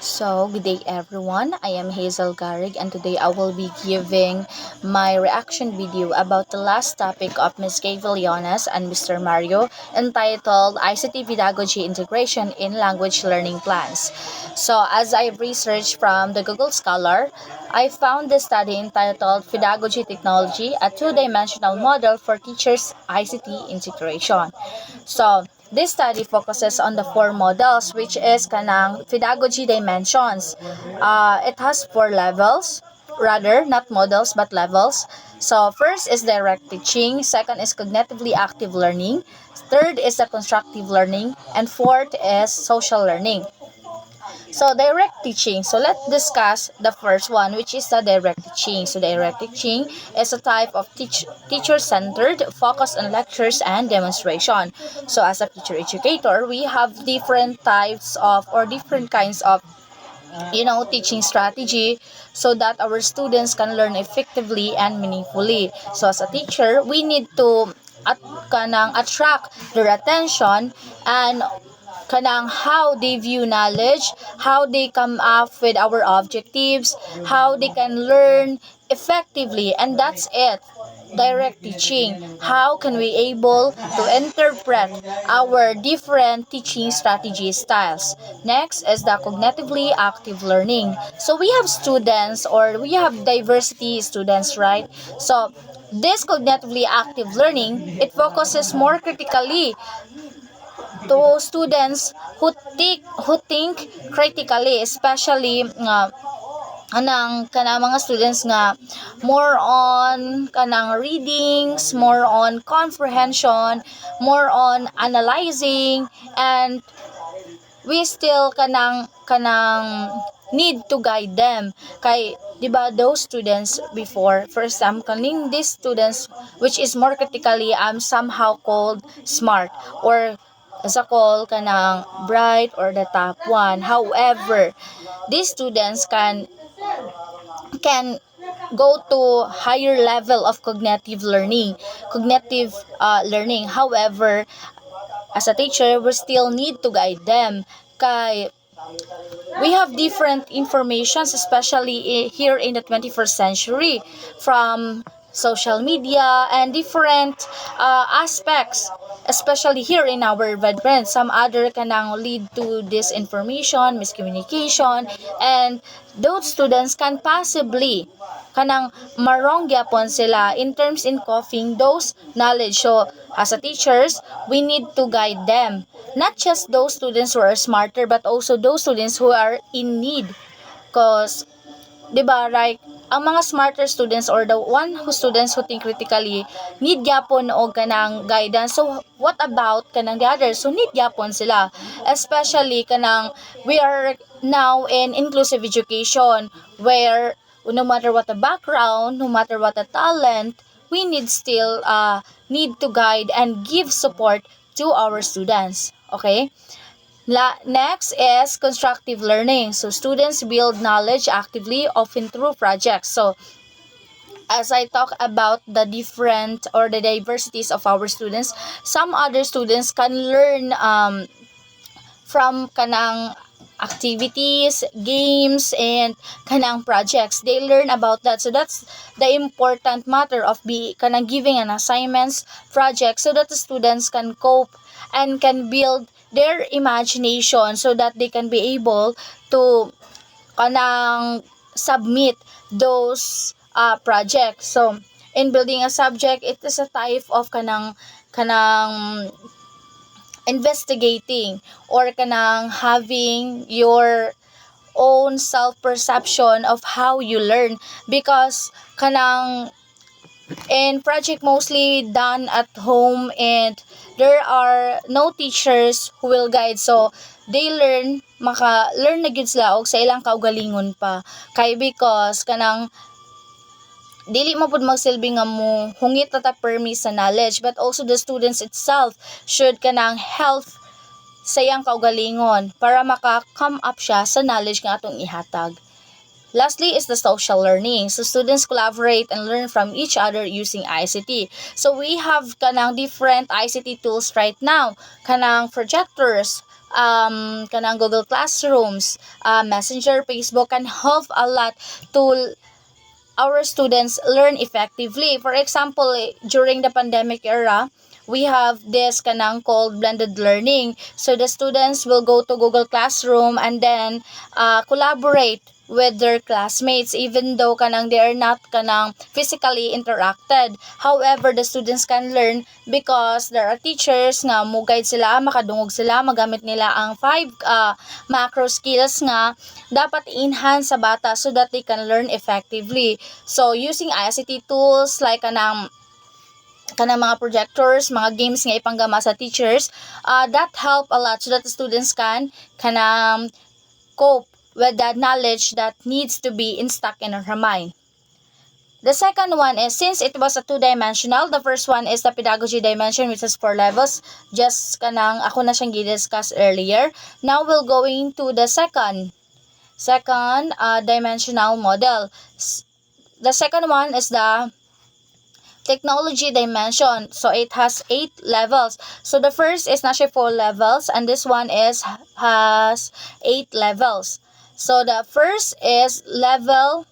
So, good day everyone. I am Hazel Garrig and today I will be giving my reaction video about the last topic of Ms. Kay Villones and Mr. Mario entitled ICT Pedagogy Integration in Language Learning Plans. So, as I researched from the Google Scholar, I found this study entitled Pedagogy Technology, a two-dimensional model for teachers' ICT integration. So, this study focuses on the four models which is kanang pedagogy dimensions. It has four levels, rather not models but levels. So first is direct teaching, second is cognitively active learning, third is the constructive learning, and fourth is social learning. So direct teaching. So let's discuss the first one, which is the direct teaching. So direct teaching is a type of teacher-centered, focused on lectures and demonstration. So as a teacher educator, we have different types of or different kinds of teaching strategy so that our students can learn effectively and meaningfully. So as a teacher, we need to kanang attract their attention and kanang how they view knowledge, how they come up with our objectives, how they can learn effectively, and that's it. Direct teaching. How can we able to interpret our different teaching strategy styles? Next is the cognitively active learning. So we have students or we have diversity students, right? So this cognitively active learning, it focuses more critically to students who think critically, especially kanang mga students nga more on kanang readings, more on comprehension, more on analyzing, and we still kanang need to guide them kay di ba those students before, for example kaning these students which is more critically somehow called smart or as a call kanang bright or the top one. However, these students can go to higher level of cognitive learning. However, as a teacher, we still need to guide them kay we have different informations, especially here in the 21st century, from social media and different aspects, especially here in our environment. Some other kanang lead to disinformation, miscommunication, and those students can possibly kanang marong gyapon sila in terms in copying those knowledge. So as a teachers, we need to guide them, not just those students who are smarter but also those students who are in need, because 'di ba, like ang mga smarter students or the one who students who think critically need gyapon og kanang guidance. So what about kanang the others? So need gyapon sila, especially kanang we are now in inclusive education where no matter what the background, no matter what the talent, we need to guide and give support to our students. Okay? Next is constructive learning. So students build knowledge actively, often through projects. So as I talk about the different or the diversities of our students, some other students can learn from kanang activities, games, and kanang projects. They learn about that. So that's the important matter of kanang giving an assignments, project, so that the students can cope and can build their imagination so that they can be able to kanang submit those projects. So in building a subject, it is a type of kanang investigating or kanang having your own self-perception of how you learn, because kanang in project mostly done at home and there are no teachers who will guide, so they maka-learn na gyud sila og sa ilang kaugalingon pa kay because kanang dili mo pud magsilbi nga mo hungit ta permi sa knowledge, but also the students itself should kanang help sa iyang kaugalingon para maka-come up siya sa knowledge nga atong ihatag. Lastly is the social learning. So students collaborate and learn from each other using ICT. So we have kanang different ICT tools right now. Kanang projectors, kanang Google Classrooms, Messenger, Facebook can help a lot to our students learn effectively. For example, during the pandemic era, we have this kanang called blended learning. So the students will go to Google Classroom and then collaborate with their classmates even though kanang they are not kanang physically interacted. However, the students can learn because there are teachers nga mo guide sila, makadungog sila, magamit nila ang 5 macro skills nga dapat enhance sa bata so that they can learn effectively. So using ICT tools like kanang mga projectors, mga games nga ipanggama sa teachers, that help a lot so that the students can cope with that knowledge that needs to be stuck in her mind. The second one is, since it was a two-dimensional, the first one is the pedagogy dimension, which is 4 levels. Just kanang ako na siyang gi-discuss earlier. Now we'll going to the second dimensional model. The second one is the technology dimension. So it has 8 levels. So the first is na siya 4 levels and this one has 8 levels. So the first is level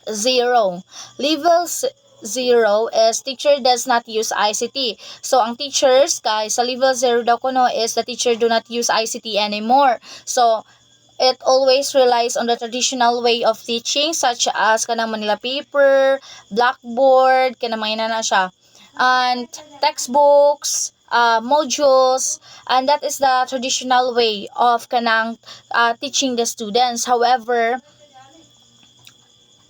0. Level 0 is teacher does not use ICT. So ang teachers guys sa level 0 daw kuno is the teacher do not use ICT anymore. So it always relies on the traditional way of teaching such as kanang Manila paper, blackboard, kanang mga na siya. And textbooks, modules, and that is the traditional way of kanang teaching the students. However,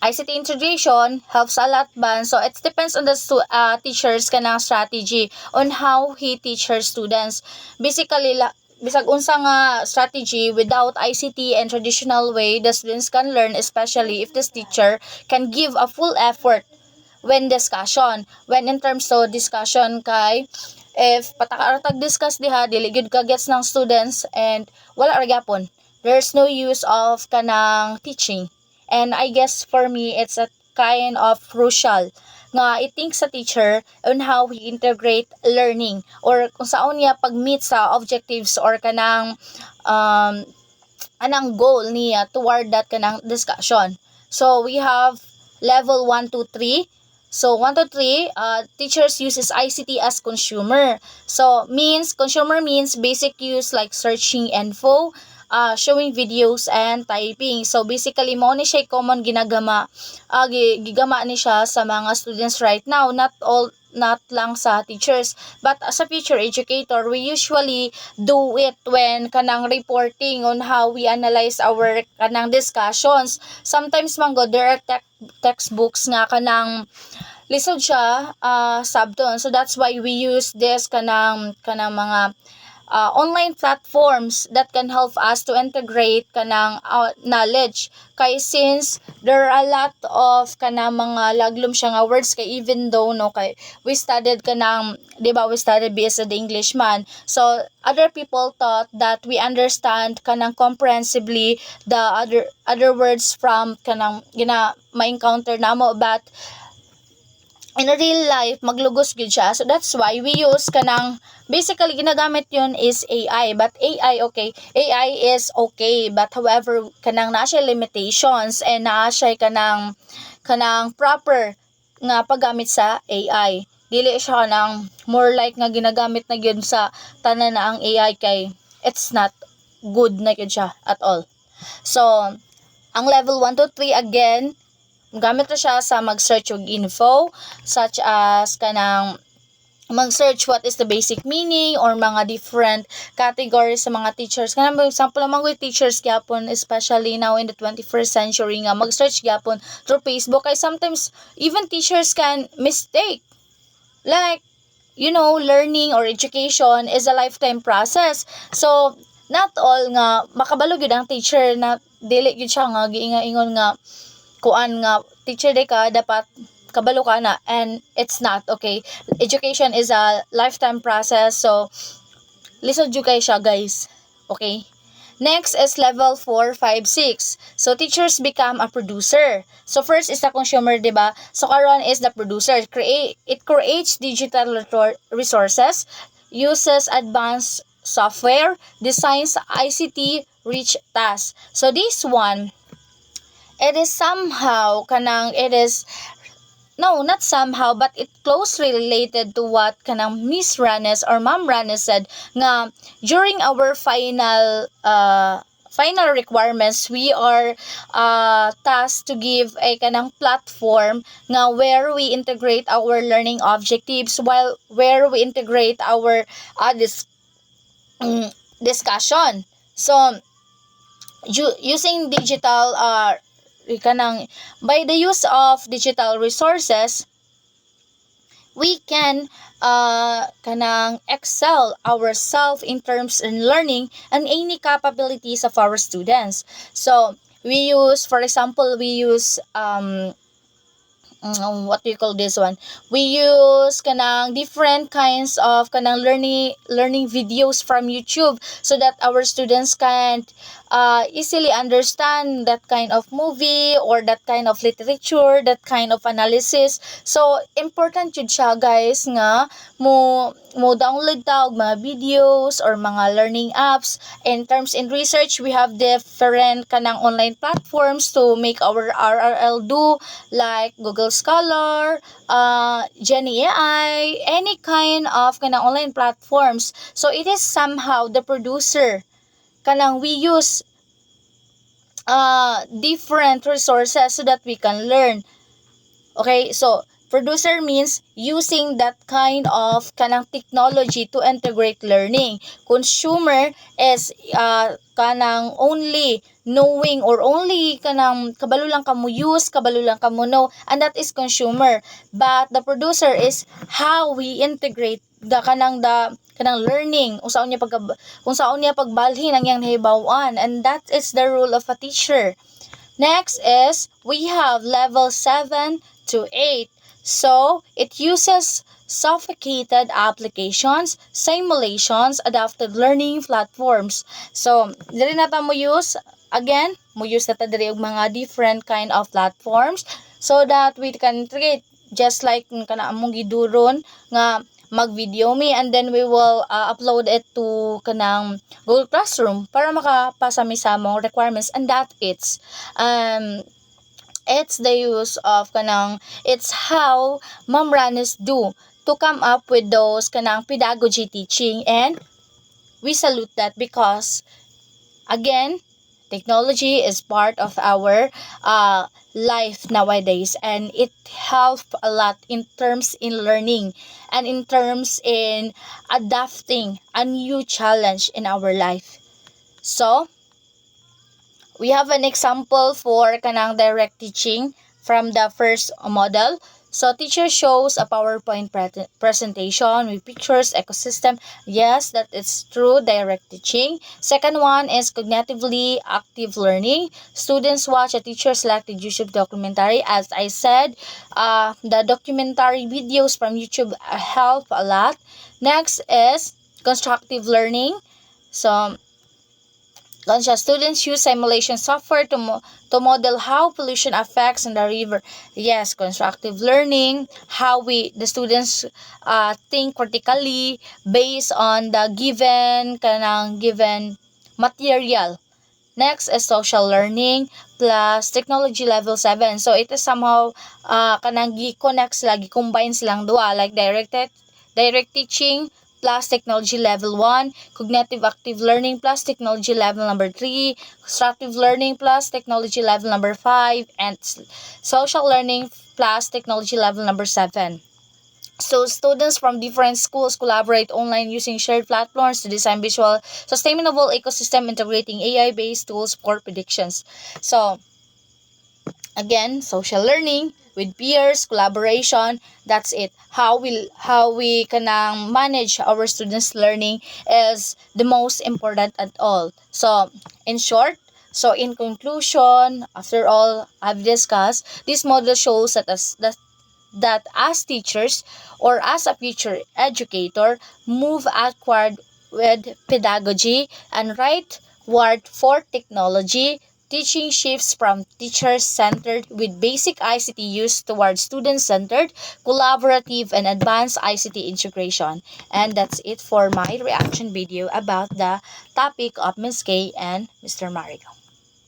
ICT integration helps a lot ban. So it depends on the teachers kanang strategy on how he teach her students. Basically, bisag unsa nga strategy without ICT and traditional way, the students can learn, especially if this teacher can give a full effort when discussion. When in terms of discussion kay, if patakaratag discuss diha, dili gyud ka gets ng students and wala ra gyapon. There's no use of kanang teaching. And I guess for me, it's a kind of crucial nga i-think sa teacher on how he integrate learning or kung saan niya pag-meet sa objectives or kanang anang goal niya toward that kanang discussion. So we have level 1 to 3. So 1 to 3, teachers uses ICT as consumer. So consumer means basic use like searching info, showing videos and typing. So basically mo ni siya common gigama ni siya sa mga students right now, not lang sa teachers, but as a future educator, we usually do it when kanang reporting on how we analyze our kanang discussions. Sometimes man go there are textbooks nga kanang lisod siya sabton. So that's why we use this kanang mga online platforms that can help us to integrate kanang knowledge. Kay since there are a lot of kanang mga laglum siya nga words, kay even though no kay we studied kanang, di ba, we studied BS the Englishman. So other people thought that we understand kanang comprehensively the other words from kanang ma-encounter namo, but in real life maglugos gyud siya. So that's why we use kanang basically ginagamit yun is AI. But AI is okay, but however kanang naa siya limitations and naa siya kanang proper nga paggamit sa AI. Dili siya kanang more like nga ginagamit na gyud sa tanan na ang AI, kay it's not good na gyud siya at all. So ang level 1 to 3 again, gamit na siya sa mag-search og info such as kanang mag-search what is the basic meaning or mga different categories sa mga teachers. Kanang for example, mga teachers gyapon, especially now in the 21st century nga mag-search gyapon through Facebook. Kay sometimes even teachers can mistake. Like, learning or education is a lifetime process. So not all nga makabalo gyud ang teacher na dili gyud siya nga giingon nga kuan nga teacher day ka dapat kabalo ka na, and it's not okay. Education is a lifetime process, so lisod jud kay siya guys. Okay, next is level 4, 5, 6. So teachers become a producer. So first is the consumer, diba? So karon is the producer. It creates digital resources, uses advanced software, designs ICT rich tasks. So this one, it is somehow kanang it is no, not somehow, but it closely related to what kanang Miss Ranes or Ma'am Ranes said nga during our final requirements, we are tasked to give a kanang platform nga where we integrate our learning objectives, while where we integrate our discussion. So using digital kanang by the use of digital resources, we can kanang excel ourselves in terms in learning and any capabilities of our students. So we use, for example, we use what do you call this one, we use kanang different kinds of kanang learning videos from YouTube, so that our students can easily understand that kind of movie or that kind of literature, that kind of analysis. So important yun siya guys nga mo download ta og mga videos or mga learning apps. In terms in research, we have different kanang online platforms to make our RRL do, like Google Scholar, Jenny AI, any kind of kanang online platforms. So it is somehow the producer kanang we use different resources so that we can learn. Okay, so producer means using that kind of kanang technology to integrate learning. Consumer is kanang only knowing or only kanang kabalo lang kamo use, kabalo lang kamo know, and that is consumer. But the producer is how we integrate the kanang learning, unsaon niya pagbalhin ang yang nahibaw-an, and that is the role of a teacher. Next is we have level 7 to 8. So, it uses sophisticated applications, simulations, adaptive learning platforms. So, dili na ta mo use, again, mo use na ta diri og mga different kind of platforms so that we can integrate, just like kana among giduron nga mag-video me, and then we will upload it to kanang Google Classroom para makapasa mi sa among requirements, and that it's the use of kanang, it's how Ma'am Ranes do to come up with those kanang pedagogy teaching, and we salute that because again, technology is part of our life nowadays, and it helps a lot in terms in learning and in terms in adapting a new challenge in our life. So we have an example for kanang direct teaching from the first model. So teacher shows a PowerPoint presentation with pictures, ecosystem. Yes, that is true, direct teaching. Second one is cognitively active learning. Students watch a teacher selected YouTube documentary. As I said, the documentary videos from YouTube help a lot. Next is constructive learning. So students use simulation software to model how pollution affects in the river. Yes, constructive learning, how the students think critically based on the given material. Next is social learning plus technology level 7. So it is somehow kanang gi-connect sila, gi-combine silang duha, like direct teaching plus technology level 1, cognitive active learning plus technology level number 3, constructive learning plus technology level number 5, and social learning plus technology level number 7. So students from different schools collaborate online using shared platforms to design visual sustainable ecosystem integrating AI-based tools for predictions. So again, social learning with peers, collaboration, that's it. How we can manage our students' learning is the most important at all. So, in short, so in conclusion, after all I've discussed, this model shows that as teachers or as a future educator, move upward with pedagogy and right word for technology Teaching shifts from teacher-centered with basic ICT use towards student-centered, collaborative, and advanced ICT integration. And that's it for my reaction video about the topic of Ms. Kay and Mr. Mario.